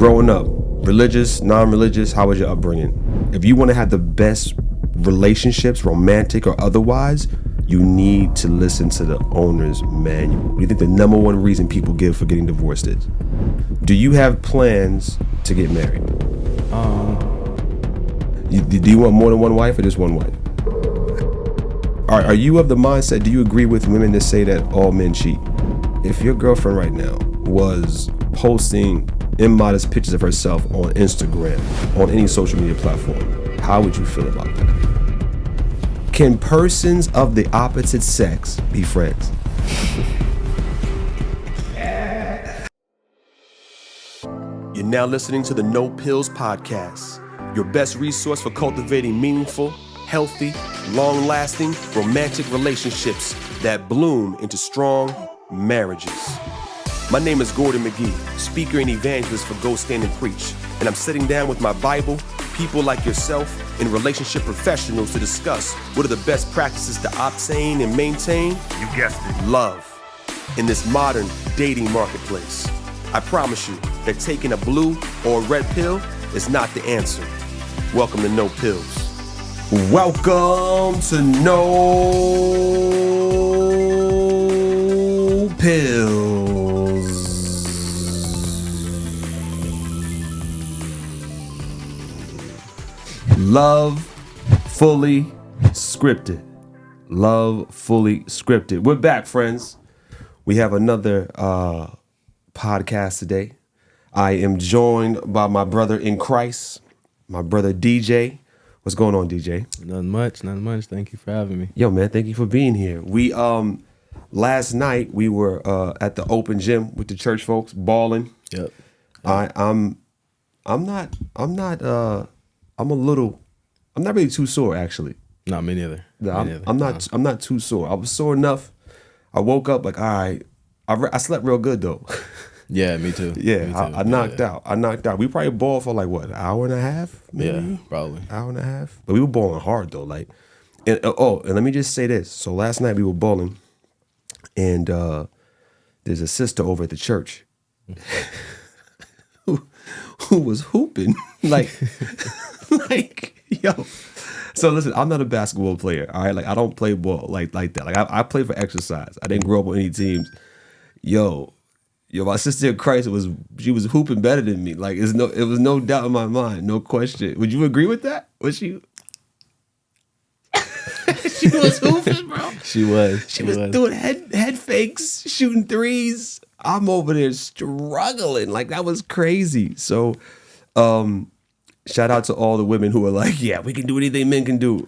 Growing up, religious, non-religious, how was your upbringing? If you want to have the best relationships, romantic or otherwise, you need to listen to the owner's manual. What do you think the number one reason people give for getting divorced is? Do you have plans to get married? Do you want more than one wife or just one wife? Are you of the mindset, do you agree with women that say that all men cheat? If your girlfriend right now was posting immodest pictures of herself on Instagram, on any social media platform, how would you feel about that? Can persons of the opposite sex be friends? You're now listening to the No Pillz Podcast, your best resource for cultivating meaningful, healthy, long-lasting, romantic relationships that bloom into strong marriages. My name is Gordon McGhee, speaker and evangelist for Go Stand and Preach, and I'm sitting down with my Bible, people like yourself, and relationship professionals to discuss what are the best practices to obtain and maintain, you guessed it, love in this modern dating marketplace. I promise you that taking a blue or a red pill is not the answer. Welcome to No Pillz. Welcome to No Pillz. Love fully scripted. Love fully scripted. We're back, friends. We have another podcast today. I am joined by my brother in Christ, my brother DJ. What's going on, DJ? Nothing much. Thank you for having me. Yo, man, thank you for being here. We last night we were at the open gym with the church folks, balling. Yep. I'm not really too sore actually. No, me neither. I'm not too sore. I was sore enough. I woke up like, all right. I slept real good though. Yeah, me too. Yeah, me too. I knocked out. We probably balled for like what, an hour and a half? Maybe? Yeah, probably. Hour and a half. But we were balling hard though. And let me just say this. So last night we were balling, and there's a sister over at the church who was hooping like yo. So listen, I'm not a basketball player. All right, like I don't play ball like that. Like I play for exercise. I didn't grow up on any teams. Yo, my sister in Christ she was hooping better than me. Like it was no doubt in my mind, no question. Would you agree with that? Was she? She was hooping, bro. She was doing head fakes, shooting threes. I'm over there struggling. Like that was crazy. So, shout out to all the women who are like, yeah, we can do anything men can do.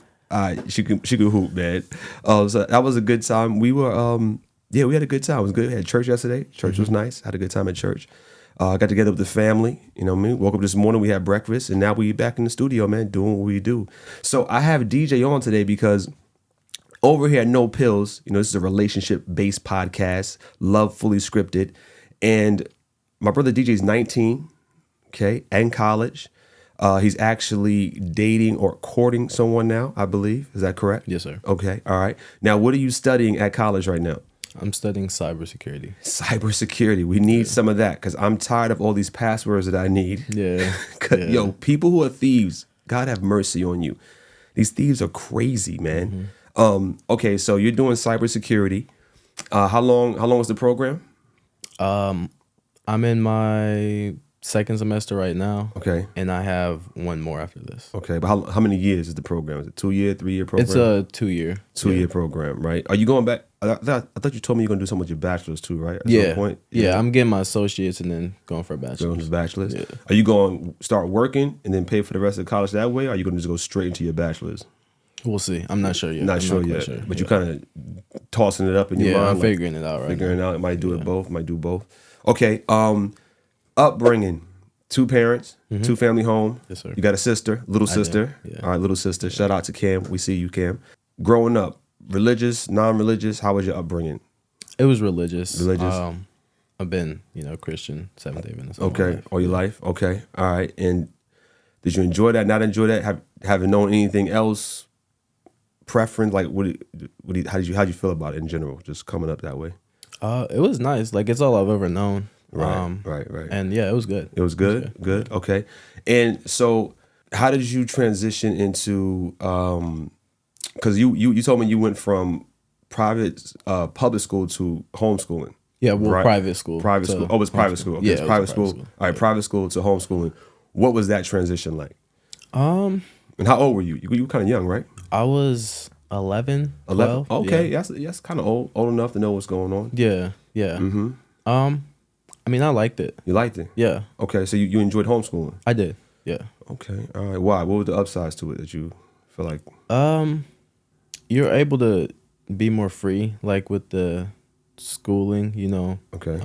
She can hoop, man. So that was a good time. We were we had a good time. It was good. We had church yesterday. Church was nice. Had a good time at church. Got together with the family. You know what I mean? Woke up this morning. We had breakfast. And now we back in the studio, man, doing what we do. So I have DJ on today because over here at No Pillz, this is a relationship-based podcast, love fully scripted. And my brother DJ is 19, okay, and college. He's actually dating or courting someone now, I believe. Is that correct? Yes, sir. Okay, all right. Now, what are you studying at college right now? I'm studying cybersecurity. Cybersecurity. We need some of that because I'm tired of all these passwords that I need. Yeah. Yo, people who are thieves, God have mercy on you. These thieves are crazy, man. Okay, so you're doing cybersecurity. How long is the program? I'm in my second semester right now. Okay. And I have one more after this. Okay, but how many years is the program? Is it 2 year, 3 year program? It's a 2 year. 2 year program, right? Are you going back? I thought you told me you're going to do something with your bachelor's too, right? At some point? Yeah, I'm getting my associates and then going for a bachelor's. Going to bachelor's? Yeah. Are you going to start working and then pay for the rest of the college that way? Or are you going to just go straight into your bachelor's? We'll see. I'm not sure yet. Not sure yet. But you're kind of tossing it up in your mind? Yeah, I'm figuring it out right Figuring it out. It might do it both. Might do both. Okay. Upbringing. 2 parents, 2 family home. Yes, sir. You got a sister, little sister. Yeah. All right, little sister. Shout out to Cam. We see you, Cam. Growing up, religious, non-religious, how was your upbringing? It was religious. Religious. I've been, Christian, Seventh-day Adventist. Okay, all your life. Okay, all right. And did you enjoy that? Not enjoy that? Haven't known anything else? Preference? Like, how did you feel about it in general? Just coming up that way. It was nice. Like it's all I've ever known. Right. And yeah, it was good. It was good. Good. Okay. And so, how did you transition into? Because you told me you went from public school to homeschooling. Yeah, well, right? private school. Private school. Oh, it was private school. Okay, Yeah, it's it was private private school. school. All right, private school to homeschooling. What was that transition like? Um, And how old were you? You were kind of young, right? I was 11. 11. 12, Okay, Yeah. that's kind of old enough to know what's going on. Yeah. Mm-hmm. I mean, I liked it. You liked it. Yeah, Okay, so you enjoyed homeschooling. I did. Yeah. Okay, all right. Why? What were the upsides to it that you feel like? You're able to be more free, like with the schooling. You know, Okay.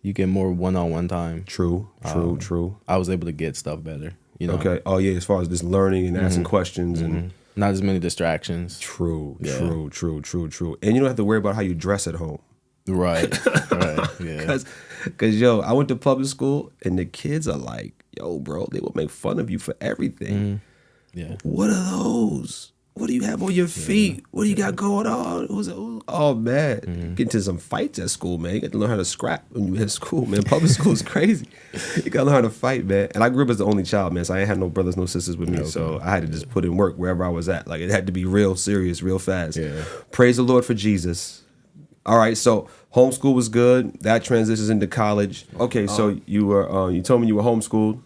you get more one-on-one time. True. I was able to get stuff better. You know. Okay. Oh yeah, as far as this learning and asking questions and Not as many distractions. true. Yeah. And you don't have to worry about how you dress at home. Right. Right. Yeah. Cause yo, I went to public school and the kids are like, yo, bro, they will make fun of you for everything. Yeah. What are those? What do you have on your feet? What do you got going on? Oh man, get into some fights at school, man. You got to learn how to scrap when you at school, man. Public school is crazy. You got to learn how to fight, man. And I grew up as the only child, man. So I ain't had no brothers, no sisters with me. Okay. So I had to just put in work wherever I was at. Like it had to be real serious, real fast. Yeah. Praise the Lord for Jesus. All right, so homeschool was good. That transitions into college. Okay, so you were you told me you were homeschooled,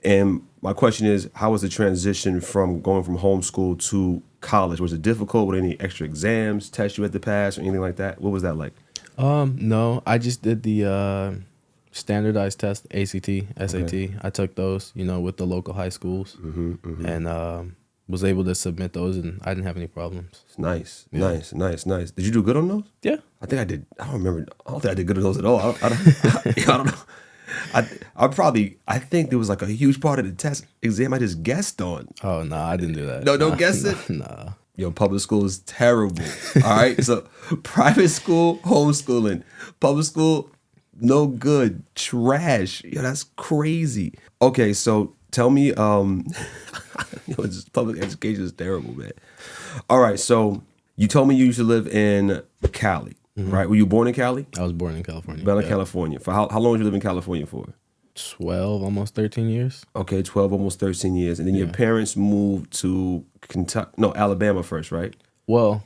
and my question is, how was the transition from going from homeschool to college? Was it difficult? Were there any extra exams, tests you had to pass, or anything like that? What was that like? No, I just did the standardized test, ACT, SAT. Okay. I took those, you know, with the local high schools, and was able to submit those, and I didn't have any problems. Nice. Did you do good on those? Yeah. I think I did. I don't remember. I don't think I did good on those at all. I don't know. I think there was like a huge part of the test exam I just guessed on. Oh no, I didn't do that. No, don't guess it. Nah. Yo, public school is terrible. All right, so private school, homeschooling, public school, no good, trash. Yo, that's crazy. Okay, so tell me, public education is terrible, man. All right, so you told me you used to live in Cali, right? Were you born in Cali? I was born in California. Born in California. For how long did you live in California for? 12, almost 13 years. Okay, 12, almost 13 years. And then your parents moved to Alabama first, right? Well,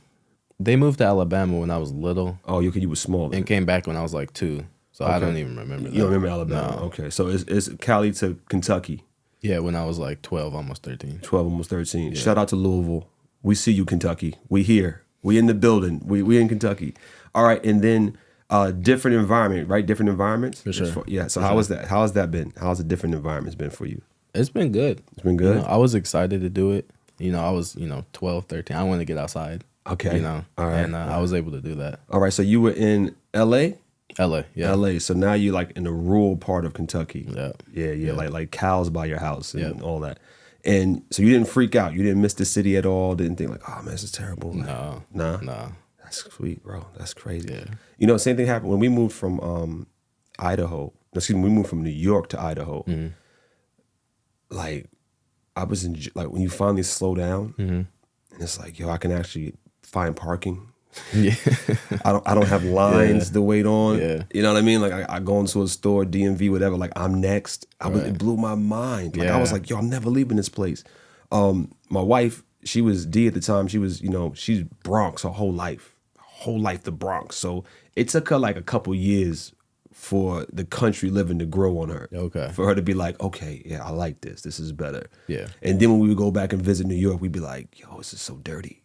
they moved to Alabama when I was little Oh, you were small then. and came back when I was like 2. So I don't even remember that. You don't remember Alabama? No. Okay, so it's Cali to Kentucky, Yeah, when I was like 12, almost 13. 12, almost 13. Shout out to Louisville. We see you, Kentucky. We here. We in the building. We in Kentucky. All right, and then different environment, right? Different environments? For sure. So how was that? How has that been? How has the different environments been for you? It's been good. It's been good? You know, I was excited to do it. You know, I was, 12, 13. I wanted to get outside. Okay. You know, All right. and I was able to do that. All right, so you were in L.A.? LA, yeah. LA. So now you're like in the rural part of Kentucky. Yeah. Yeah. Like cows by your house and Yeah. all that. And so you didn't freak out. You didn't miss the city at all. Didn't think like, oh man, this is terrible. No. Nah. No. That's sweet, bro. That's crazy. Yeah. You know, same thing happened when we moved from Idaho. Excuse me, we moved from New York to Idaho. Like I was like when you finally slow down, and it's like, yo, I can actually find parking. Yeah. I don't have lines to wait on. Yeah. You know what I mean? Like I go into a store, DMV, whatever. Like I'm next. It blew my mind. Like I was like, yo, I'm never leaving this place. My wife, she was D at the time. She was, she's Bronx her whole life, the Bronx. So it took her like a couple years for the country living to grow on her. Okay. For her to be like, okay, yeah, I like this. This is better. Yeah. And then when we would go back and visit New York, we'd be like, yo, this is so dirty.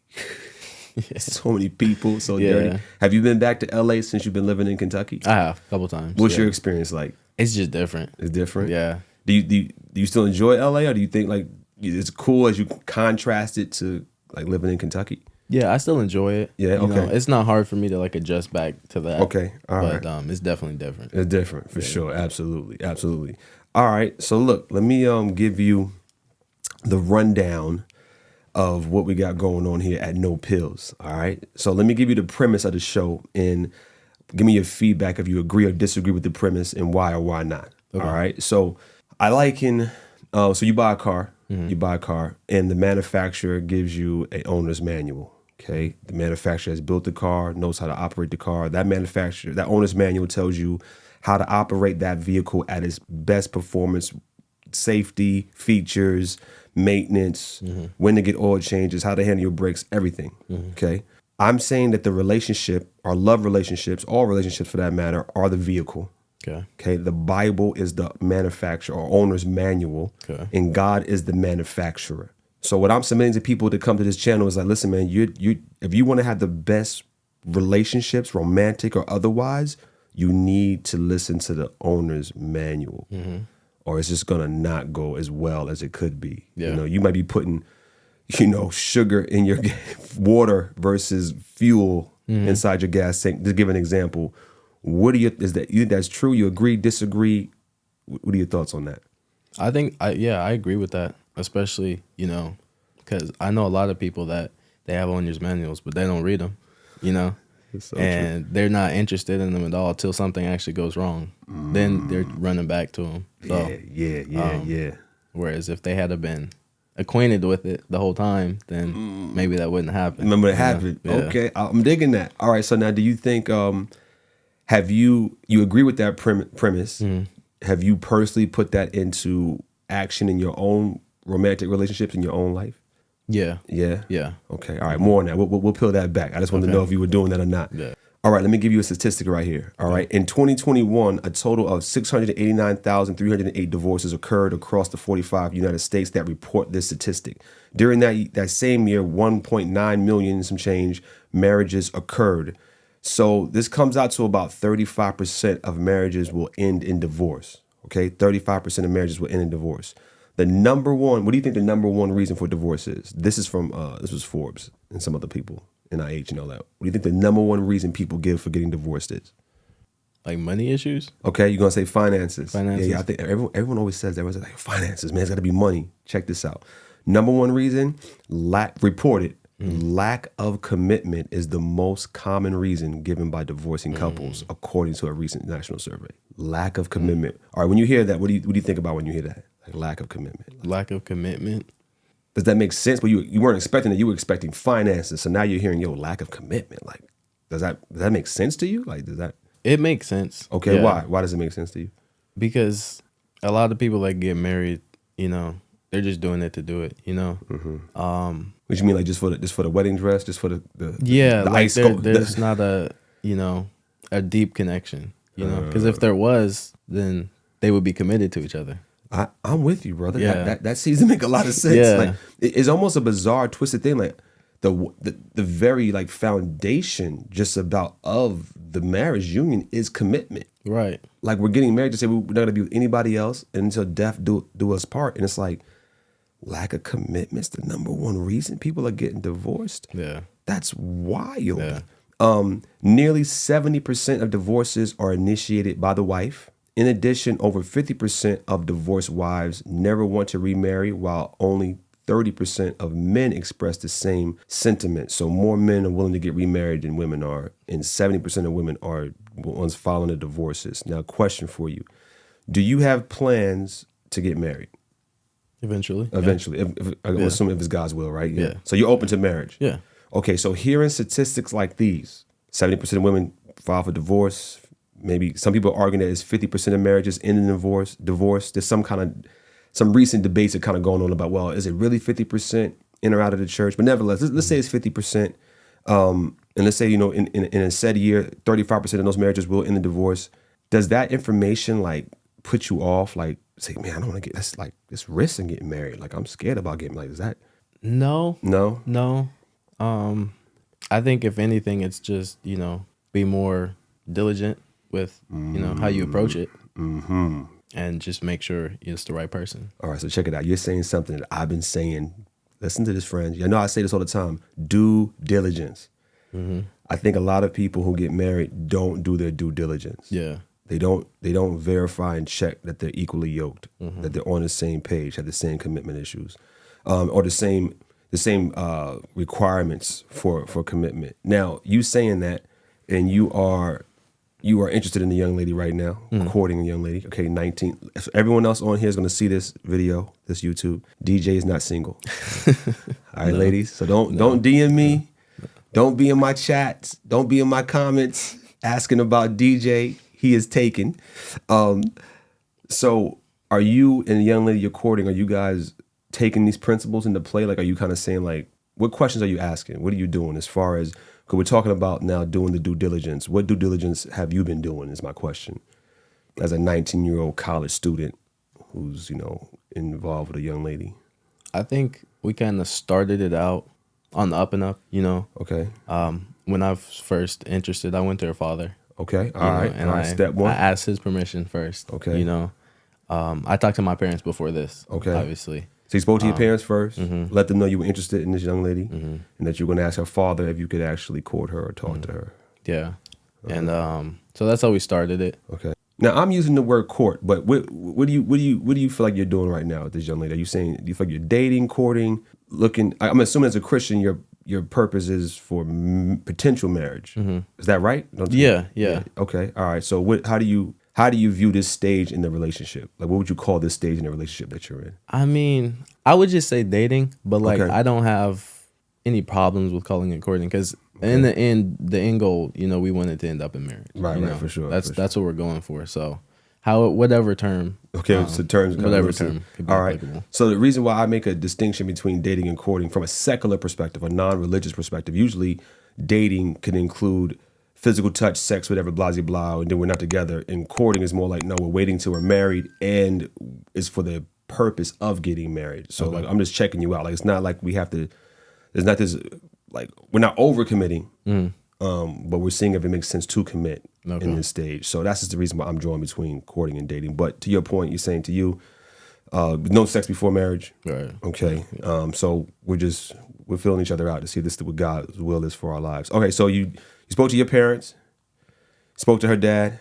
So many people, so dirty. Have you been back to LA since you've been living in Kentucky? I have a couple times. What's your experience like? It's just different. It's different? Yeah. Do you still enjoy LA, or do you think like it's cool as you contrast it to like living in Kentucky? Yeah, I still enjoy it. Yeah, You know, okay. it's not hard for me to like adjust back to that. Okay, all right. But it's definitely different. It's different for sure. Absolutely. All right. So look, let me give you the rundown of what we got going on here at No Pillz. All right. So let me give you the premise of the show and give me your feedback if you agree or disagree with the premise and why or why not. Okay. All right. So I liken, so you buy a car, and the manufacturer gives you an owner's manual. Okay. The manufacturer has built the car, knows how to operate the car. That owner's manual tells you how to operate that vehicle at its best performance, safety, features, maintenance, when to get oil changes, how to handle your brakes, everything. Okay. I'm saying that the relationship, or love relationships, all relationships for that matter, are the vehicle. Okay. The Bible is the manufacturer or owner's manual, and God is the manufacturer. So what I'm submitting to people to come to this channel is like, listen, man, you if you want to have the best relationships, romantic or otherwise, you need to listen to the owner's manual, or it's just gonna not go as well as it could be. You know, you might be putting, sugar in your water versus fuel inside your gas tank. To give an example, you think that's true? You agree, disagree? What are your thoughts on that? I think, I agree with that, especially, because I know a lot of people that they have owner's manuals, but they don't read them, so and true. They're not interested in them at all till something actually goes wrong. Then they're running back to them. So, yeah. Whereas if they had been acquainted with it the whole time, then maybe that wouldn't happen. Remember it happened. Yeah. Okay, I'm digging that. All right, so now do you think, have you agree with that premise? Have you personally put that into action in your own romantic relationships in your own life? Yeah. Okay. All right. More on that. We'll peel that back. I just wanted to know if you were doing that or not. Yeah. All right. Let me give you a statistic right here. All right. In 2021, a total of 689,308 divorces occurred across the 45 United States that report this statistic. During that same year, 1.9 million some change marriages occurred. So this comes out to about 35% of marriages will end in divorce. Okay. 35% of marriages will end in divorce. What do you think the number one reason for divorce is? This was Forbes and some other people, NIH and all that. What do you think the number one reason people give for getting divorced is? Like money issues? Okay, you're going to say finances. Finances. Yeah, I think everyone always says that. Everyone's like, finances, man, it's got to be money. Check this out. Number one reason, lack of commitment is the most common reason given by divorcing couples, according to a recent national survey. Lack of commitment. All right, when you hear that, what do you think about when you hear that? Like lack of commitment. Lack of commitment. Does that make sense? But you weren't expecting it. You were expecting finances. So now you're hearing, lack of commitment. Like, does that make sense to you? Like, does that? It makes sense. Okay, yeah. Why? Why does it make sense to you? Because a lot of people that get married, they're just doing it to do it, What you mean, like just for the wedding dress, just for the like ice there's not a deep connection, because if there was, then they would be committed to each other. I'm with you, brother. Yeah. That seems to make a lot of sense. Yeah. Like it's almost a bizarre, twisted thing. Like the very like foundation just about of the marriage union is commitment. Right. Like we're getting married to say we're not gonna be with anybody else until death do us part. And it's like lack of commitment's the number one reason people are getting divorced. Yeah. That's wild. Yeah. Nearly 70% of divorces are initiated by the wife. In addition, over 50% of divorced wives never want to remarry, while only 30% of men express the same sentiment. So more men are willing to get remarried than women are, and 70% of women are ones following the divorces. Now, question for you. Do you have plans to get married? Eventually. I'm assuming if it's God's will, right? Yeah. So you're open to marriage? Yeah. Okay, so hearing statistics like these, 70% of women file for divorce. Maybe some people are arguing that it's 50% of marriages end in divorce. There's some recent debates that kind of going on about, well, is it really 50% in or out of the church? But nevertheless, let's say it's 50%. And let's say, in a said year, 35% of those marriages will end in divorce. Does that information like put you off? Like say, man, I don't want to get that's like this risk in getting married. Like I'm scared about getting is that? No. No. I think if anything, it's just, be more diligent with, how you approach it. Mm-hmm. And just make sure it's the right person. All right, so check it out. You're saying something that I've been saying. Listen to this, friends. I know I say this all the time. Due diligence. Mm-hmm. I think a lot of people who get married don't do their due diligence. Yeah. They don't verify and check that they're equally yoked, mm-hmm. that they're on the same page, have the same commitment issues, or the same requirements for commitment. Now, you saying that, and you are interested in a young lady right now, courting a young lady. Okay, 19. So everyone else on here is going to see this video, this YouTube. DJ is not single. All right, ladies. So don't DM me. Don't be in my chats. Don't be in my comments asking about DJ. he is taken. So are you and the young lady you're courting, are you guys taking these principles into play? Like, are you kind of saying, like, what questions are you asking? What are you doing as far as, because we're talking about now doing the due diligence. What due diligence have you been doing is my question. As a 19-year-old college student who's, involved with a young lady. I think we kind of started it out on the up and up, Okay. When I was first interested, I went to her father. Okay. All right. And all right. Step one. I asked his permission first. Okay. I talked to my parents before this. Okay. Obviously. So you spoke to your parents first, let them know you were interested in this young lady, and that you were going to ask her father if you could actually court her or talk to her. Yeah. And so that's how we started it. Okay. Now I'm using the word court, but what do you feel like you're doing right now with this young lady? Are you saying, do you feel like you're dating, courting, looking? I'm assuming as a Christian, your purpose is for potential marriage. Is that right? Yeah. Okay. All right. So how do you view this stage in the relationship? Like, what would you call this stage in the relationship that you're in? I mean, I would just say dating, but like Okay. I don't have any problems with calling it courting because in the end goal, we wanted to end up in marriage. Right, for sure. That's what we're going for. So whatever term. Okay, so terms. Whatever term could be all right. applicable. So the reason why I make a distinction between dating and courting from a secular perspective, a non-religious perspective, usually dating can include physical touch, sex, whatever, blah, blah, blah, and then we're not together. And courting is more like, no, we're waiting till we're married and it's for the purpose of getting married. So like, I'm just checking you out. Like, it's not like we have to, there's not this, like, we're not overcommitting, but we're seeing if it makes sense to commit in this stage. So that's just the reason why I'm drawing between courting and dating. But to your point, you're saying to you, no sex before marriage. Right. Okay. So we're feeling each other out to see if this is what God's will is for our lives. Okay. So you spoke to your parents, spoke to her dad,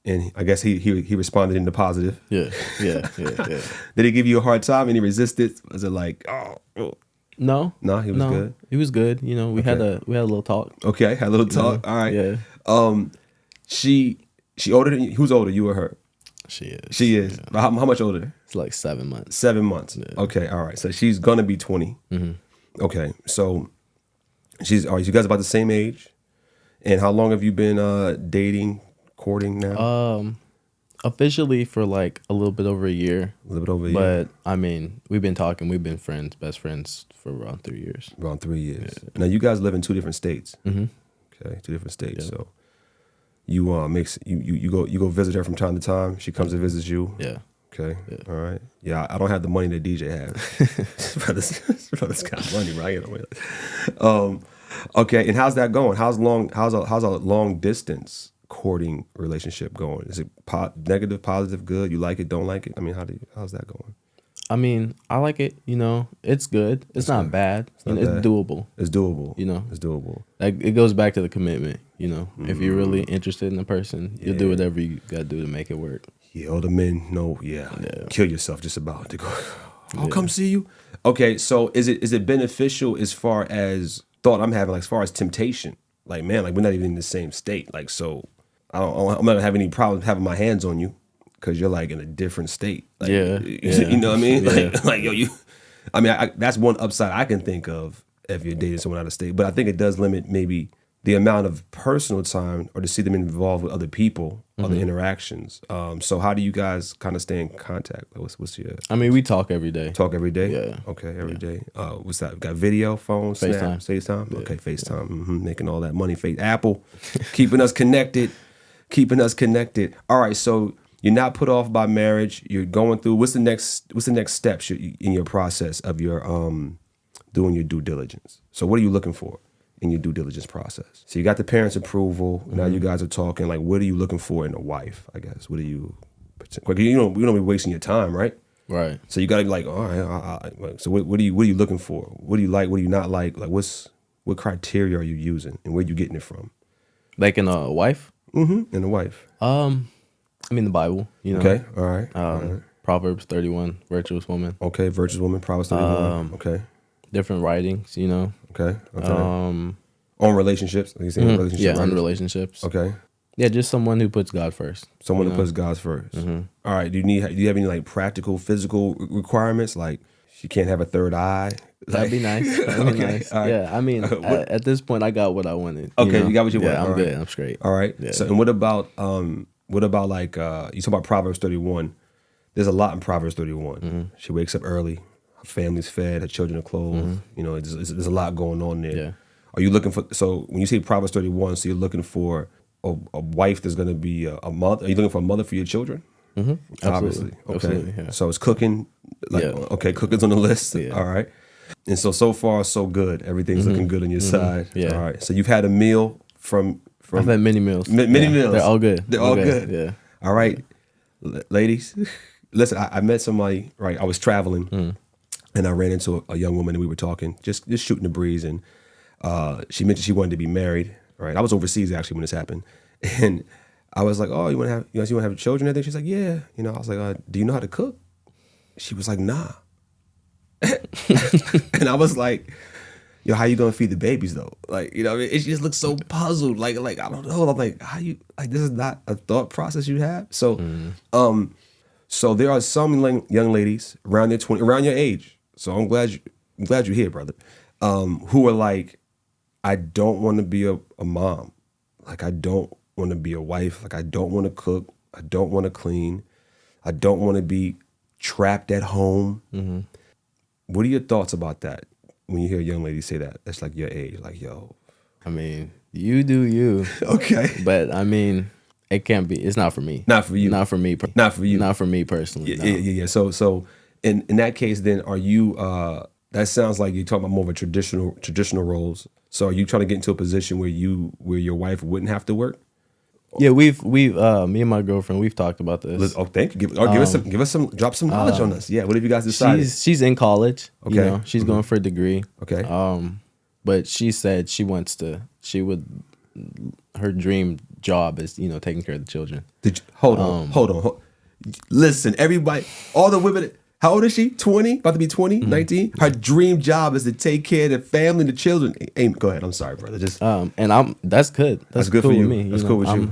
and I guess he responded in the positive. Yeah. Did he give you a hard time? Any resistance? Was it like, oh? No, he was good. He was good. We had a little talk. Okay, had a little talk. All right. Yeah. She older than you? Who's older, you or her? She is. She is. Yeah. How much older? It's like 7 months. 7 months. Yeah. Okay. All right. So she's gonna be 20. Okay. So are you guys about the same age? And how long have you been dating, courting now? Officially for like a little bit over a year. A little bit over a year. But I mean, we've been talking. We've been best friends for around 3 years. Around 3 years. Yeah. Now you guys live in 2 different states. Mm-hmm. Okay, 2 different states. Yeah. So you you go visit her from time to time. She comes and visits you. Yeah. Okay. Yeah. All right. Yeah, I don't have the money that DJ has. brother's got money, right? Okay. And how's that going? How's a long distance courting relationship going? Is it negative, positive, good? You like it, don't like it? I mean, how's that going? I mean, I like it. It's good. It's not bad. It's doable. It's doable. It's doable. Like it goes back to the commitment. If you're really interested in the person, you'll do whatever you got to do to make it work. Yeah, all the men know. Yeah, kill yourself just about to go. I'll come see you. Okay, so is it beneficial as far as thought I'm having, like as far as temptation? Like, man, like we're not even in the same state. Like, so I'm not gonna have any problem having my hands on you because you're like in a different state. Like, you know what I mean? Yeah. Like yo, you. I mean, that's one upside I can think of if you're dating someone out of state. But I think it does limit maybe the amount of personal time or to see them involved with other people, other interactions. So how do you guys kind of stay in contact? What's your? I mean, we talk every day. Talk every day? Yeah. Okay, every day. What's that? Got video, phone, FaceTime. FaceTime? Yeah. Okay, FaceTime. Making all that money. Apple, keeping us connected. All right, so you're not put off by marriage. You're going through, what's the next steps in your process of your doing your due diligence? So what are you looking for in your due diligence process? So you got the parents' approval. Now you guys are talking, like, what are you looking for in a wife, I guess? What are you, we don't be wasting your time, right? Right. So you got to be like, all right, so what are you looking for? What do you like? What do you not like? Like, what criteria are you using and where are you getting it from? Like in a wife? Mm-hmm. And a wife. I mean the Bible, Okay, all right. Proverbs 31, virtuous woman. Okay, virtuous woman, Proverbs 31. Okay. Different writings, Okay. On relationships. Like you saying relationship yeah, writings? on relationships. Okay. Yeah, just someone who puts God first. Someone who puts God first. Mm-hmm. All right. Do you have any like practical, physical requirements? Like she can't have a third eye. That'd be nice. That'd be nice. All right. Yeah, I mean, at this point, I got what I wanted. Okay, you got what you wanted. Yeah, I'm All good. right. I'm straight. All right. Yeah. So, and what about What about like you talk about Proverbs 31? There's a lot in Proverbs 31. She wakes up early, her family's fed, her children are clothed. You know, there's a lot going on there. Yeah. Are you looking for? So when you say Proverbs 31, so you're looking for a wife that's going to be a mother. Are you looking for a mother for your children? Obviously. Okay. Absolutely, yeah. So it's cooking. Like, Yeah. okay, cooking's on the list. Yeah. All right. And so far so good. Everything's looking good on your side. Yeah. All right. So you've had a meal from I've had many meals. many meals. They're all good. They're all good. Yeah. All right, ladies. Listen, I met somebody. Right, I was traveling, and I ran into a young woman, and we were talking, just shooting the breeze, and she mentioned she wanted to be married. Right, I was overseas actually when this happened, and I was like, "Oh, you want to have children?" And she's like, "Yeah." You know, I was like, "Do you know how to cook?" She was like, "Nah." And I was like, "Yo, how you gonna feed the babies though?" Like, you know, what I mean, it just looks so puzzled. Like I don't know. I'm like, how you like? This is not a thought process you have. So, so there are some young ladies around your age. So I'm glad you're here, brother. Who are like, I don't want to be a mom. Like, I don't want to be a wife. Like, I don't want to cook. I don't want to clean. I don't want to be trapped at home. What are your thoughts about that? When you hear a young lady say that, that's like your age, like, yo. I mean, you do you. Okay. But I mean, it can't be. It's not for me. Not for you. Not for me. Not for you. Not for me personally. Yeah. So in that case, then are you? That sounds like you're talking about more of a traditional roles. So are you trying to get into a position where your wife wouldn't have to work? Yeah, we've me and my girlfriend, we've talked about this. Oh, thank you. Give us some, drop some knowledge on us. Yeah, what have you guys decided? She's in college. Okay. You know, she's going for a degree. Okay. But she said her dream job is, you know, taking care of the children. Hold on. Listen, everybody, all the women. How old is she? 20? About to be 20? 19? Her dream job is to take care of the family and the children. Amy, go ahead. I'm sorry, brother. Just and that's good. That's good cool for you. with me. That's cool with you.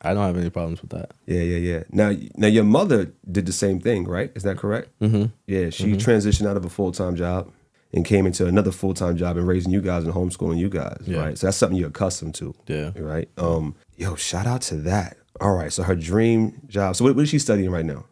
I don't have any problems with that. Yeah. Now your mother did the same thing, right? Is that correct? Yeah, she transitioned out of a full-time job and came into another full-time job and raising you guys and homeschooling you guys, right? So that's something you're accustomed to, right? Yo, shout out to that. All right, so her dream job. So what is she studying right now?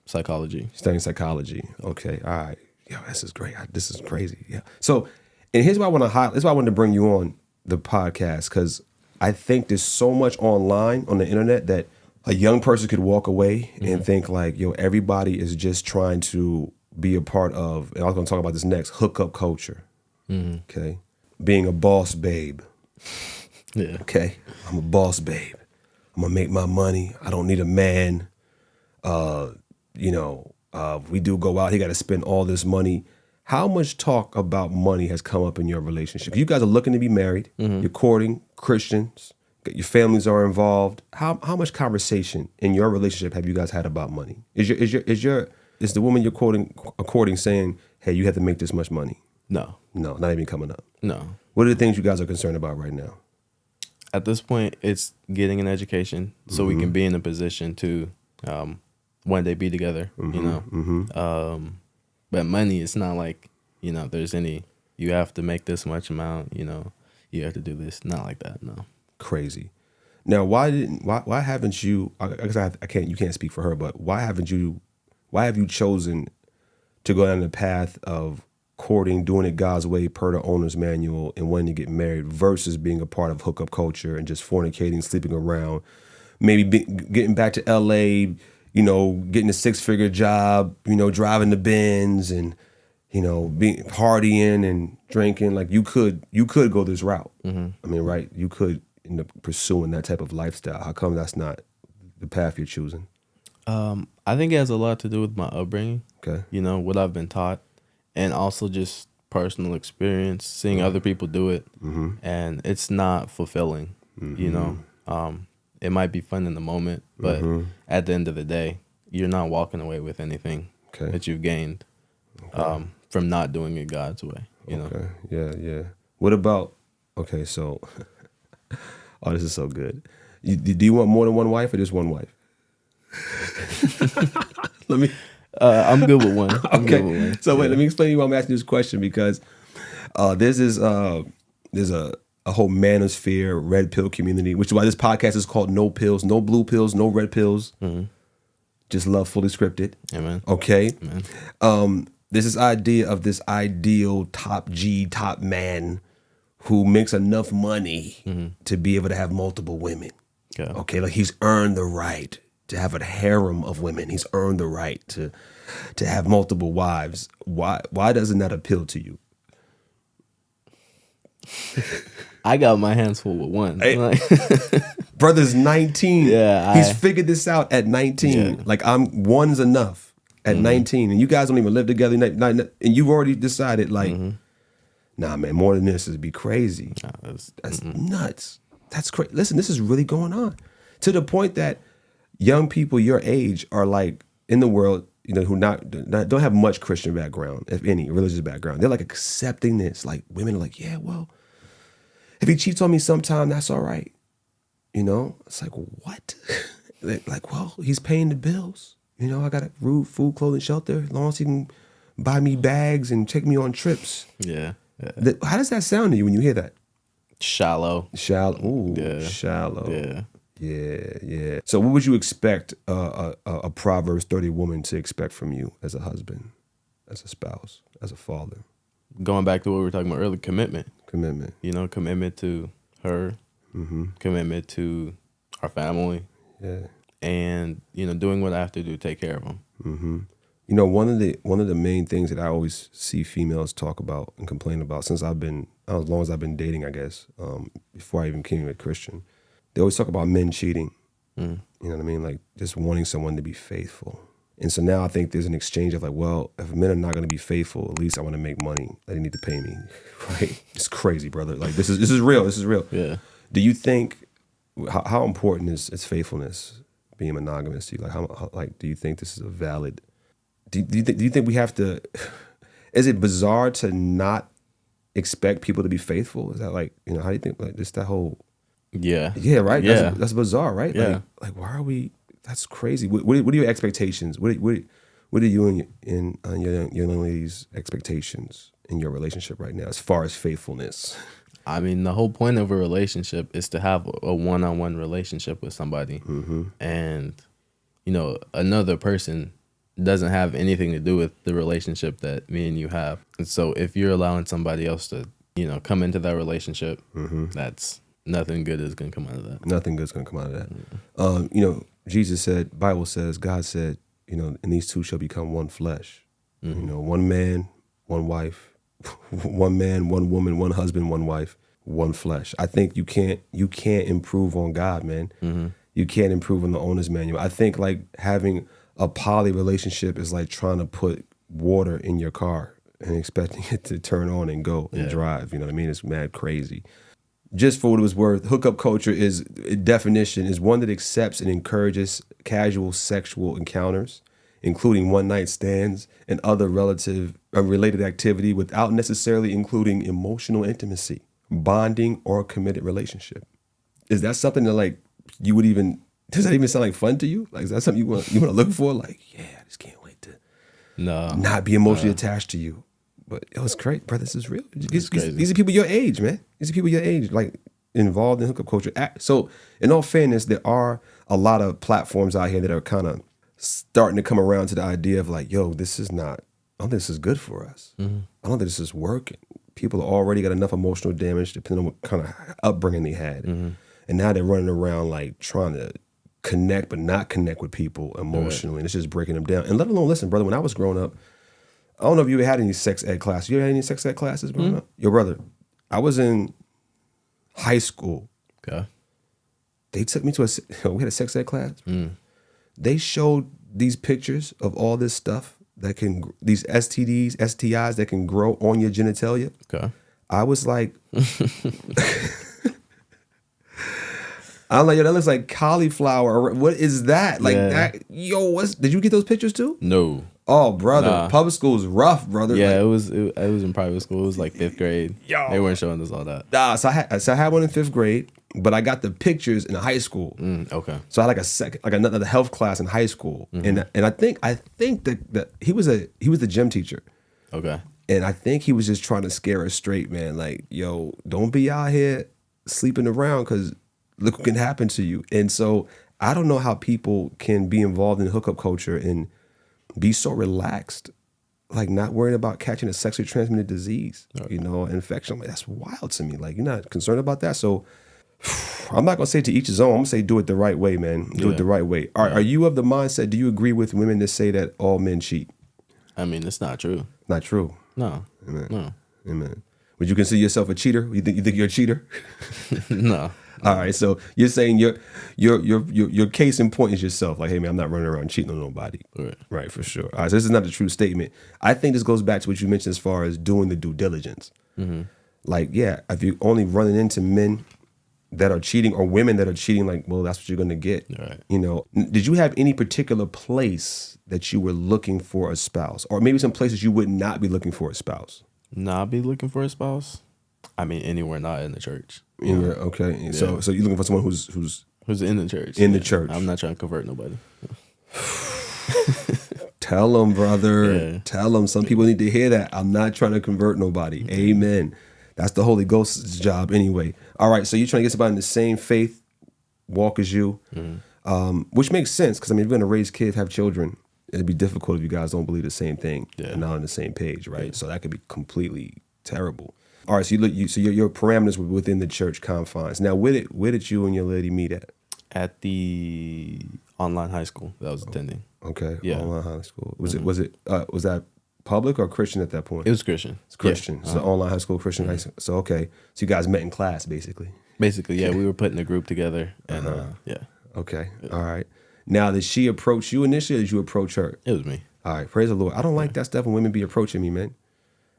Psychology. Studying psychology. Okay, all right. Yo, this is great. This is crazy. Yeah. So, and here's why I want to highlight. This is why I wanted to bring you on the podcast, because I think there's so much online on the internet that a young person could walk away and think like, yo, everybody is just trying to be a part of, and I was going to talk about this next, hookup culture. Okay. Being a boss babe. Yeah. Okay. I'm a boss babe. I'm going to make my money. I don't need a man. We do go out. He got to spend all this money. How much talk about money has come up in your relationship? You guys are looking to be married. You're courting Christians. Your families are involved. How much conversation in your relationship have you guys had about money? Is the woman you're courting saying, "Hey, you have to make this much money"? No, not even coming up. No. What are the things you guys are concerned about right now? At this point, it's getting an education so we can be in a position to one day be together. You know. But money, it's not like, you know, there's any, you have to make this much amount, you know, you have to do this. Not like that, no. Crazy. Now, why haven't you, I guess you can't speak for her, but why have you chosen to go down the path of courting, doing it God's way per the owner's manual and wanting to get married versus being a part of hookup culture and just fornicating, sleeping around, maybe getting back to LA, you know, getting a 6-figure job, you know, driving the Benz and, you know, being partying and drinking. Like you could go this route. I mean, right? You could end up pursuing that type of lifestyle. How come that's not the path you're choosing? I think it has a lot to do with my upbringing. Okay. You know, what I've been taught, and also just personal experience, seeing other people do it, and it's not fulfilling. You know, it might be fun in the moment, but at the end of the day, you're not walking away with anything that you've gained from not doing it God's way. You know. Yeah. What about? Okay, so, oh, this is so good. Do you want more than one wife or just one wife? Let me. I'm good with one. Okay. So wait, let me explain to you why I'm asking this question, because there's a a whole manosphere, red pill community, which is why this podcast is called No Pillz, no blue pills, no red pills. Just love fully scripted. Amen. Okay. Amen. There's this idea of this ideal top G, top man who makes enough money to be able to have multiple women. Okay, like he's earned the right to have a harem of women. He's earned the right to have multiple wives. Why doesn't that appeal to you? I got my hands full with one. Hey, brother's 19. Yeah, he's figured this out at 19. Yeah. Like one's enough at 19, and you guys don't even live together. And you've already decided, like, nah, man, more than this would be crazy. Nah, that's nuts. That's crazy. Listen, this is really going on to the point that young people your age are like in the world, you know, who don't have much Christian background, if any, religious background. They're like accepting this. Like women are like, yeah, well, if he cheats on me sometime, that's all right. You know, it's like, what? Like, well, he's paying the bills. You know, I got food, clothing, shelter. As long as he can buy me bags and take me on trips. Yeah. How does that sound to you when you hear that? Shallow. Ooh, Yeah. Shallow. Yeah. Yeah. So what would you expect a Proverbs 30 woman to expect from you as a husband, as a spouse, as a father? Going back to what we were talking about earlier, commitment. You know, commitment to her, commitment to our family. Yeah. And, you know, doing what I have to do to take care of them. You know, one of the main things that I always see females talk about and complain about since as long as I've been dating, I guess, before I even became a Christian, they always talk about men cheating. You know what I mean? Like just wanting someone to be faithful. And so now I think there's an exchange of like, well, if men are not going to be faithful, at least I want to make money. They need to pay me, right? It's crazy, brother. Like this is real. This is real. Yeah. Do you think how important is faithfulness, being monogamous to you? Like how do you think this is a valid? Do you think we have to? Is it bizarre to not expect people to be faithful? Is that like, you know, how do you think like just that whole? Yeah. Yeah. Right. Yeah. That's bizarre, right? Yeah. Like why are we? That's crazy. What are your expectations? What are you and your young lady's expectations in your relationship right now as far as faithfulness? I mean, the whole point of a relationship is to have a one-on-one relationship with somebody. And, you know, another person doesn't have anything to do with the relationship that me and you have. And so if you're allowing somebody else to, you know, come into that relationship, that's nothing good is going to come out of that. Nothing good is going to come out of that. You know, Jesus said, Bible says, God said, you know, and these two shall become one flesh. You know, one man, one wife, one man, one woman, one husband, one wife, one flesh. I think you can't improve on God, man. You can't improve on the owner's manual. I think like having a poly relationship is like trying to put water in your car and expecting it to turn on and go and drive. You know what I mean? It's mad crazy. Just for what it was worth, hookup culture definition is one that accepts and encourages casual sexual encounters, including one-night stands and other related activity without necessarily including emotional intimacy, bonding, or a committed relationship. Is that something that like you would even, does that even sound like fun to you? Like, is that something you want to look for? Like, yeah, I just can't wait to not be emotionally attached to you. But it was great, brother. This is real. These are people your age, man. These are people your age, like involved in hookup culture. So in all fairness, there are a lot of platforms out here that are kind of starting to come around to the idea of like, yo, this is not, I don't think this is good for us. I don't think this is working. People already got enough emotional damage depending on what kind of upbringing they had. And now they're running around like trying to connect but not connect with people emotionally. And it's just breaking them down. And let alone, listen, brother, when I was growing up, I don't know if you had any sex ed classes. You ever had any sex ed classes growing up? Yo, brother, I was in high school. Okay. They took me to we had a sex ed class. They showed these pictures of all this stuff that can, these STDs, STIs that can grow on your genitalia. Okay. I was like, I'm like, yo, that looks like cauliflower. What is that? Like that? Yo, did you get those pictures too? No. Oh, brother, public school is rough, brother. Yeah, like, it was in private school. It was like 5th grade. Yo. They weren't showing us all that. Nah, so I had one in 5th grade, but I got the pictures in high school. Okay. So I had like another health class in high school, and I think that he was the gym teacher. Okay. And I think he was just trying to scare her straight, man. Like, yo, don't be out here sleeping around because look what can happen to you. And so I don't know how people can be involved in hookup culture and be so relaxed, like not worrying about catching a sexually transmitted disease, infection. Like, that's wild to me. Like, you're not concerned about that. So I'm not going to say to each his own. I'm going to say do it the right way, man. Do it the right way. Are you of the mindset, do you agree with women that say that all men cheat? I mean, it's not true. Not true. No. Amen. No. Amen. Would you consider yourself a cheater? You think you're a cheater? No. All right. So you're saying your case in point is yourself. Like, hey man, I'm not running around cheating on nobody. Right, for sure. All right. So this is not a true statement. I think this goes back to what you mentioned as far as doing the due diligence. Mm-hmm. Like, yeah, if you're only running into men that are cheating or women that are cheating, like, well, that's what you're going to get. Right. Did you have any particular place that you were looking for a spouse, or maybe some places you would not be looking for a spouse? Not be looking for a spouse? I mean, anywhere not in the church. Anywhere, okay. Yeah. So you're looking for someone who's in the church. In the church. I'm not trying to convert nobody. Tell them, brother. Yeah. Tell them. Some people need to hear that. I'm not trying to convert nobody. Mm-hmm. Amen. That's the Holy Ghost's job anyway. All right, so you're trying to get somebody in the same faith walk as you, which makes sense because, I mean, if you're going to raise kids, have children, it'd be difficult if you guys don't believe the same thing and not on the same page, right? Yeah. So that could be completely terrible. All right, so your parameters were within the church confines. Now, where did you and your lady meet at? At the online high school that I was attending. Okay, yeah. Online high school. Was that public or Christian at that point? It was Christian. It's Christian. Yeah. So online high school, Christian high school. So okay. So you guys met in class basically. Basically, yeah. We were putting a group together and yeah. Okay. Yeah. All right. Now, did she approach you initially or did you approach her? It was me. All right. Praise the Lord. I don't like that stuff when women be approaching me, man.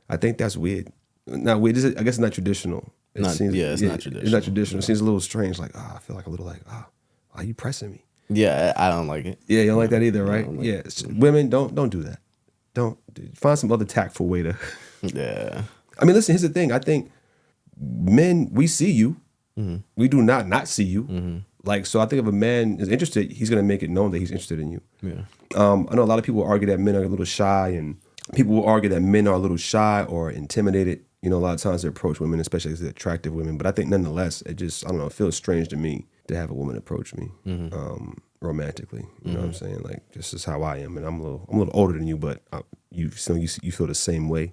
I think that's weird. Not weird. I guess it's not traditional. It's not traditional. It's not traditional. It seems a little strange. Like, I feel like a little like, why are you pressing me? Yeah, I don't like it. Yeah, you don't like that either, right? Like women, don't do that. Don't find some other tactful way to. Yeah. I mean, listen. Here's the thing. I think men, we see you. Mm-hmm. We do not see you. Mm-hmm. Like, so I think if a man is interested, he's going to make it known that he's interested in you. Yeah. I know a lot of people argue that men are a little shy, and people will argue that men are a little shy or intimidated. A lot of times they approach women, especially as attractive women. But I think nonetheless, it feels strange to me to have a woman approach me romantically. You know what I'm saying? Like, this is how I am, and I'm a little older than you, but you feel the same way.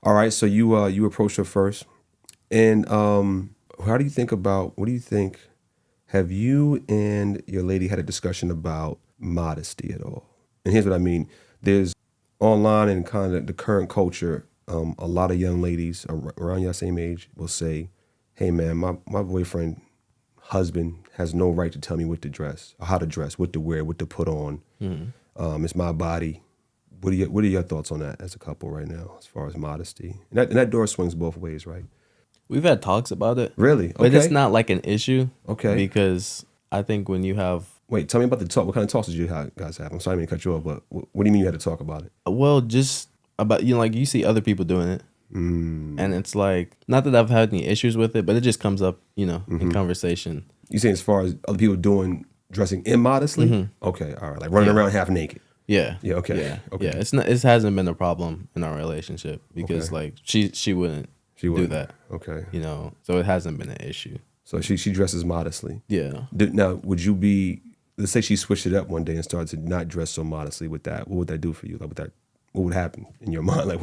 All right, so you approached her first, and what do you think? Have you and your lady had a discussion about modesty at all? And here's what I mean: there's online and kind of the current culture. A lot of young ladies around your same age will say, "Hey, man, my boyfriend." Husband has no right to tell me what to dress, or how to dress, what to wear, what to put on. Mm-hmm. It's my body. What are your thoughts on that as a couple right now, as far as modesty? And that door swings both ways, right? We've had talks about it. Really? Okay. But it's not like an issue. Okay. Because I think when you have... Wait, tell me about the talk. What kind of talks did you guys have? I'm sorry to cut you off, but what do you mean you had to talk about it? Well, just about, like you see other people doing it. And it's like, not that I've had any issues with it, but it just comes up, in conversation. You saying as far as other people dressing immodestly? Mm-hmm. Okay, all right, like running around half naked. Yeah. Yeah. Okay. Yeah. Okay. Yeah. It hasn't been a problem in our relationship because like she wouldn't do that. Okay. So it hasn't been an issue. So she dresses modestly. Yeah. Now, would you be? Let's say she switched it up one day and started to not dress so modestly. What would that do for you? Like, what would happen in your mind? Like,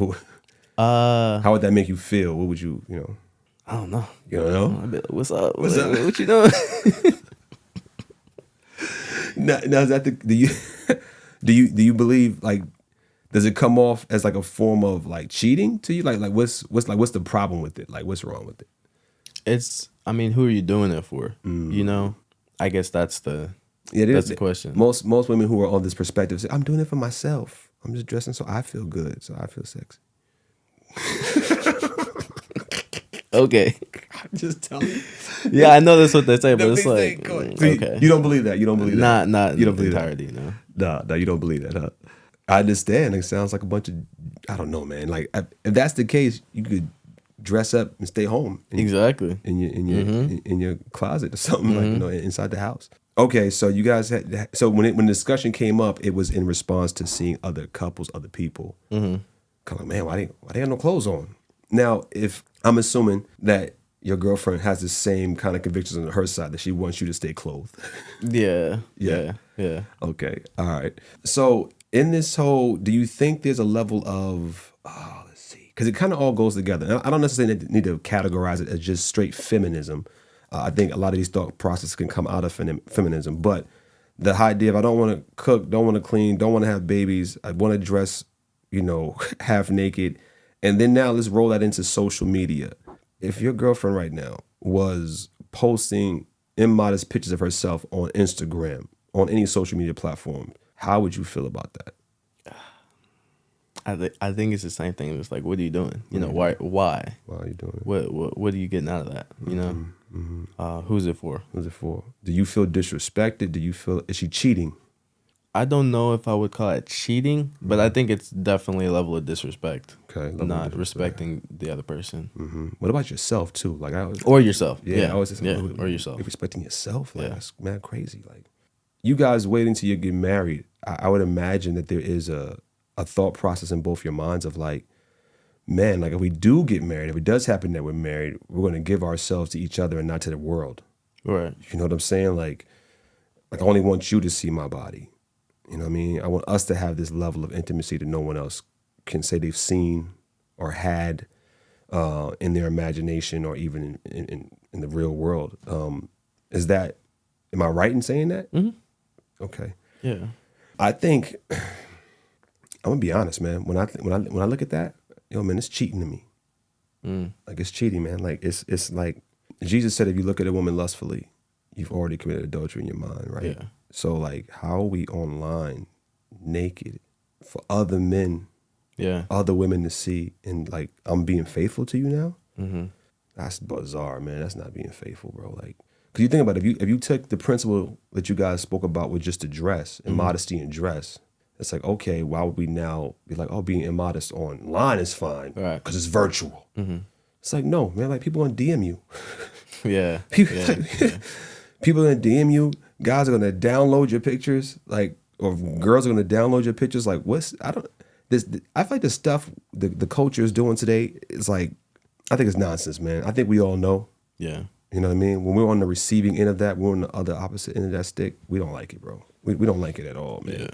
how would that make you feel? What would you, I don't know. You don't know? I'd be like, what's up? What you doing? now is that do you believe, like, does it come off as like a form of like cheating to you? Like what's the problem with it? Like, what's wrong with it? Who are you doing it for? I guess that's the question. Most women who are on this perspective say, I'm doing it for myself. I'm just dressing so I feel good, so I feel sexy. Okay. I'm just telling you. Yeah, I know that's what they say, but it's like, okay. You don't believe that. You don't believe that. Not you don't believe entirety, that. No, you don't believe that, huh? I understand. It sounds like a bunch of, I don't know, man. Like, if that's the case, you could dress up and stay home. Exactly. In your closet or something, like, inside the house. Okay, so you guys when the discussion came up, it was in response to seeing other couples, other people Kind of, man, why they have no clothes on? Now, if I'm assuming that your girlfriend has the same kind of convictions on her side that she wants you to stay clothed. Yeah. Okay. All right. So in this whole, do you think there's a level of, let's see, because it kind of all goes together. Now, I don't necessarily need to categorize it as just straight feminism. I think a lot of these thought processes can come out of feminism, but the idea of I don't want to cook, don't want to clean, don't want to have babies, I want to dress, half naked. And then now let's roll that into social media. If your girlfriend right now was posting immodest pictures of herself on Instagram, on any social media platform, how would you feel about that? I think it's the same thing. It's like, what are you doing? Why? Why are you doing it? What are you getting out of that? Who's it for? Who's it for? Do you feel disrespected? Do you feel, is she cheating? I don't know if I would call it cheating, but I think it's definitely a level of disrespect. Okay. Not respecting the other person. Mm-hmm. What about yourself too? Like or yourself. Yeah. I always say, or yourself. Respecting yourself. Like, that's mad crazy. Like, you guys wait until you get married. I would imagine that there is a thought process in both your minds of like, man, like if we do get married, if it does happen that we're married, we're going to give ourselves to each other and not to the world. Right. You know what I'm saying? Like I only want you to see my body. You know what I mean? I want us to have this level of intimacy that no one else can say they've seen or had in their imagination or even in the real world. Am I right in saying that? Mm-hmm. Okay. Yeah. I think, I'm gonna be honest, man. When I look at that, man, it's cheating to me. Like it's cheating, man. Like it's like Jesus said, if you look at a woman lustfully, you've already committed adultery in your mind, right? Yeah. So like, how are we online naked for other men, other women to see, and like I'm being faithful to you now? Mm-hmm. That's bizarre, man. That's not being faithful, bro. Like, cause you think about it, if you took the principle that you guys spoke about with just the dress and modesty and dress, it's like, okay, why would we now be like, oh, being immodest online is fine, right? Because it's virtual. Mm-hmm. It's like, no, man. Like people gonna DM you. Yeah. People gonna DM you. Guys are gonna download your pictures, like, or girls are gonna download your pictures. Like, I feel like the stuff the culture is doing today is like, I think it's nonsense, man. I think we all know. Yeah. You know what I mean? When we're on the receiving end of that, we're on the other opposite end of that stick. We don't like it, bro. We don't like it at all, man.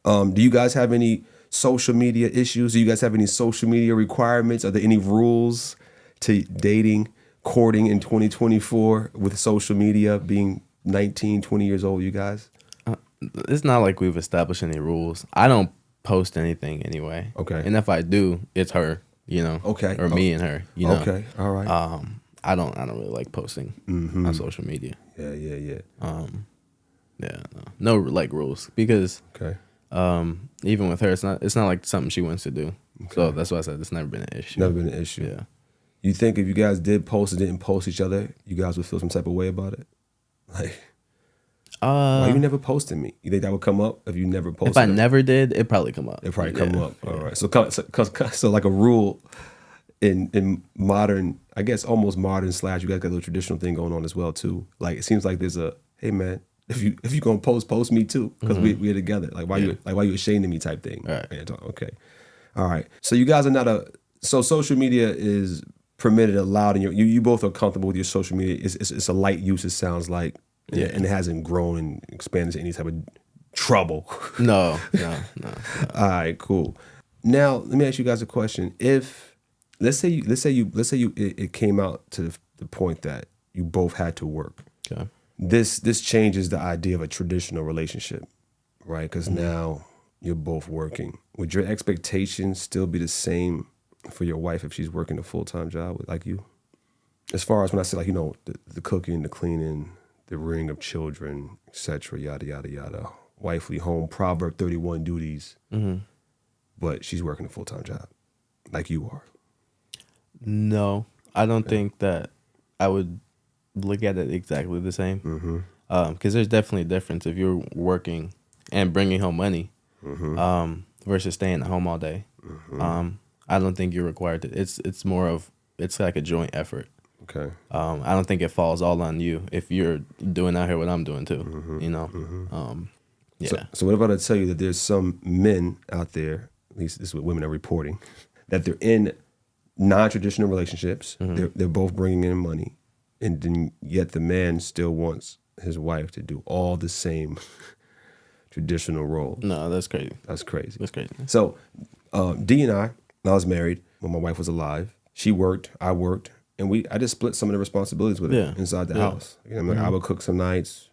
Yeah. Do you guys have any social media issues? Do you guys have any social media requirements? Are there any rules to dating, courting in 2024 with social media being 19, 20 years old, you guys? It's not like we've established any rules. I don't post anything anyway. Okay. And if I do, it's her, Okay. Or me and her, Okay. All right. I don't really like posting on social media. Yeah. Yeah. No like rules because okay. Even with her, it's not like something she wants to do. Okay. So that's why I said it's never been an issue. Never been an issue. Yeah. You think if you guys did post and didn't post each other, you guys would feel some type of way about it? Like, why you never posted me? You think that would come up if you never posted? If I never did, it'd probably come up. It'd probably come up. Yeah. All right. So like a rule in modern, I guess almost modern / you guys got a little traditional thing going on as well too. Like it seems like there's a, hey man, if you gonna post me too, because we're together. Like why you ashamed of me type thing. Right. Okay. All right. So you guys are not so social media is permitted, allowed, and you both are comfortable with your social media. It's a light use, it sounds like. And it hasn't grown and expanded to any type of trouble. No. All right, cool. Now let me ask you guys a question. If let's say it came out to the point that you both had to work. Okay. This changes the idea of a traditional relationship, right? Because now you're both working. Would your expectations still be the same for your wife if she's working a full-time job like you? As far as when I say like, the cooking, the cleaning, the rearing of children, etc., yada, yada, yada. Wifely home, Proverb 31 duties. Mm-hmm. But she's working a full-time job like you are. No, I don't think that I would look at it exactly the same. Mm-hmm. Because there's definitely a difference if you're working and bringing home money versus staying at home all day. Mm-hmm. I don't think you're required to. It's more of, it's like a joint effort. Okay. I don't think it falls all on you if you're doing out here what I'm doing too. Mm-hmm. Yeah. So what about I tell you that there's some men out there, at least this is what women are reporting, that they're in non-traditional relationships. They're both bringing in money, and then yet the man still wants his wife to do all the same traditional roles. No, that's crazy. That's crazy. That's crazy. So D and I was married when my wife was alive. She worked, I worked, and I just split some of the responsibilities with her inside the house. You know, I would cook some nights.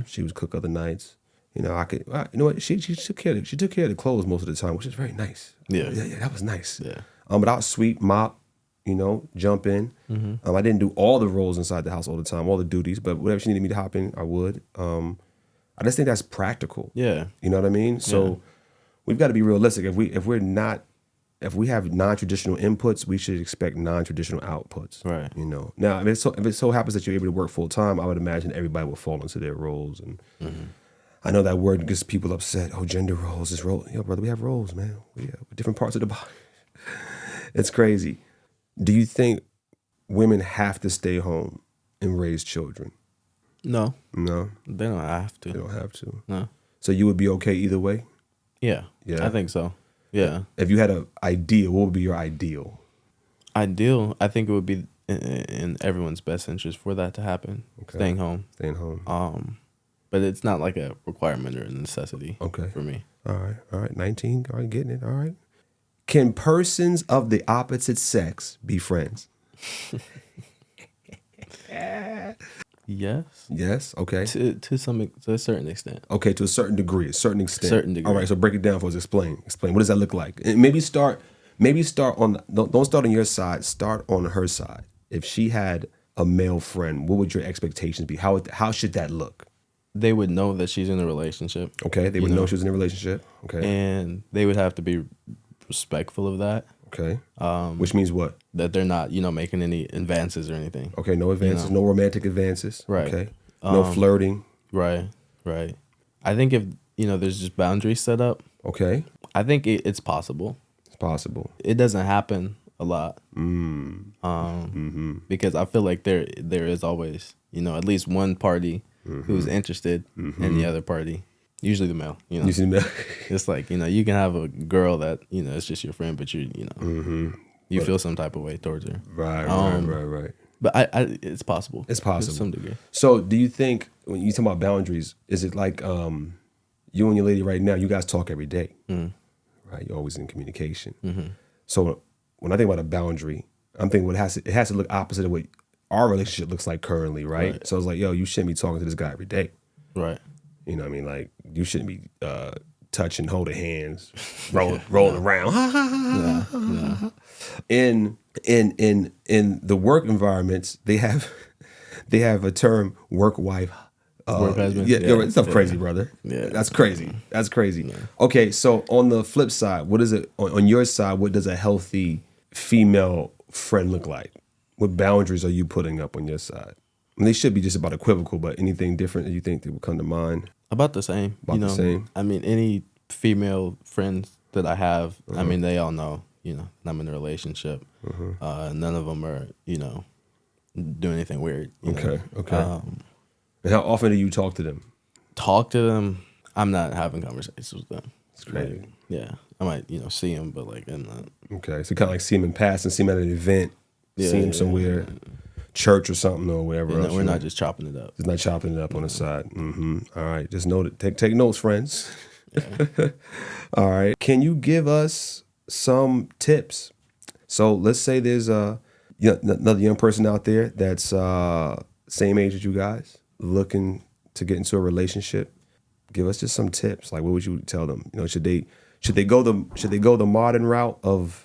She would cook other nights. You know, you know what? She took care of the clothes most of the time, which is very nice. Yeah, that was nice. Yeah. But I would sweep, mop, you know, jump in. I didn't do all the roles inside the house all the time, all the duties, but whatever she needed me to hop in, I would. I just think that's practical. Yeah. You know what I mean? So we've got to be realistic. If we have non-traditional inputs, we should expect non-traditional outputs. Right. You know. Now, if it so happens that you're able to work full time, I would imagine everybody will fall into their roles. And I know that word gets people upset. Oh, gender roles is role. Yo, brother, we have roles, man. We have different parts of the body. It's crazy. Do you think women have to stay home and raise children? No. No? They don't have to. They don't have to. No. So you would be okay either way? Yeah. I think so. Yeah. If you had an ideal, what would be your ideal? Ideal, I think it would be in everyone's best interest for that to happen. Okay. Staying home. But it's not like a requirement or a necessity for me. All right. 19, all right, getting it, all right. Can persons of the opposite sex be friends? Yes. Okay. To a certain extent. Okay, to a certain degree. All right. So break it down for us. Explain. What does that look like? And maybe start on. Don't start on your side. Start on her side. If she had a male friend, what would your expectations be? How should that look? They would know that she's in a relationship. Okay. They would know she was in a relationship. Okay. And they would have to be respectful of that. Okay. Which means what? That they're not, making any advances or anything. Okay, no advances, no romantic advances. Right. Okay. No flirting. Right. I think if, there's just boundaries set up. Okay. I think it's possible. It's possible. It doesn't happen a lot. Because I feel like there is always, at least one party who's interested in the other party. Usually the male, Usually the male. It's like, you can have a girl that, it's just your friend, but you feel some type of way towards her. Right. But it's possible. It's possible. To some degree. So do you think, when you talk about boundaries, is it like you and your lady right now, you guys talk every day, right? You're always in communication. So when I think about a boundary, I'm thinking it has to look opposite of what our relationship looks like currently, right? So it's like, yo, you shouldn't be talking to this guy every day. Right. You know what I mean? Like, you shouldn't be touching, holding hands, rolling around. In the work environments, they have a term, work wife. Work husband. It's stuff crazy, brother. Yeah. That's crazy. Yeah. Okay, so on the flip side, what is it on your side? What does a healthy female friend look like? What boundaries are you putting up on your side? And they should be just about equivocal, but anything different that you think that would come to mind? About the same. The same. I mean, any female friends that I have, I mean, they all know, I'm in a relationship. None of them are, doing anything weird. Okay. And how often do you talk to them? I'm not having conversations with them. It's crazy. Like, yeah. I might, see them, but like, I'm not. Okay. So kind of like see them in passing, see them at an event, see them somewhere. Church or something or whatever else. We're not just chopping it up. It's not chopping it up on the side. All right. Just note it. Take notes, friends. Yeah. All right. Can you give us some tips? So let's say there's another young person out there that's same age as you guys, looking to get into a relationship. Give us just some tips. Like, what would you tell them? Should they go the modern route of,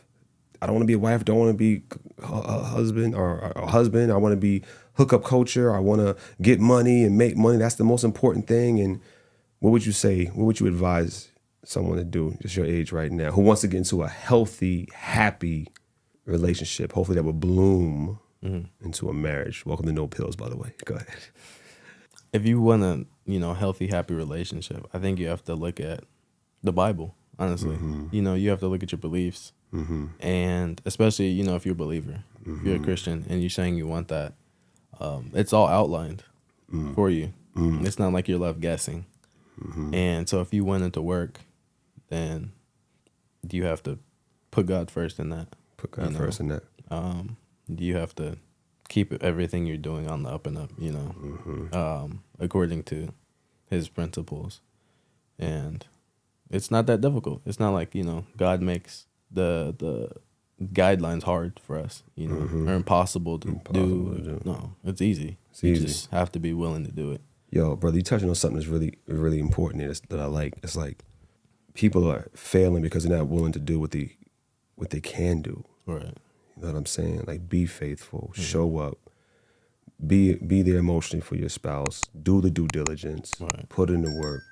I don't want to be a wife, don't want to be a husband or a husband. I want to be hookup culture. I want to get money and make money. That's the most important thing. And what would you say? What would you advise someone to do, just your age right now, who wants to get into a healthy, happy relationship, hopefully that will bloom into a marriage? Welcome to No Pillz, by the way. Go ahead. If you want a, healthy, happy relationship, I think you have to look at the Bible, honestly. You have to look at your beliefs. And especially, if you're a believer, if you're a Christian and you're saying you want that, it's all outlined for you. It's not like you're left guessing. And so if you want it to work, then you have to put God first in that. Put God first in that. You have to keep everything you're doing on the up and up, according to his principles. And it's not that difficult. It's not like, God makes the guidelines hard for us, or impossible to do. No, it's easy. You just have to be willing to do it. Yo, brother, you touching on something that's really, really important here that I like. It's like people are failing because they're not willing to do what they can do. Right. You know what I'm saying? Like, be faithful, show up, be there emotionally for your spouse, do the due diligence, put in the work.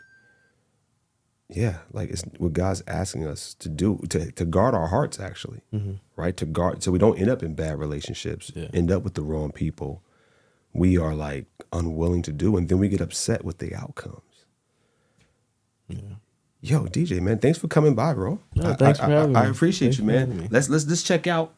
Yeah, like it's what God's asking us to do, to guard our hearts, actually, right? To guard, so we don't end up in bad relationships, end up with the wrong people. We are like unwilling to do, and then we get upset with the outcomes. Yeah. Yo, DJ, man, thanks for coming by, bro. No, thanks for having me. I appreciate you, man. Let's check out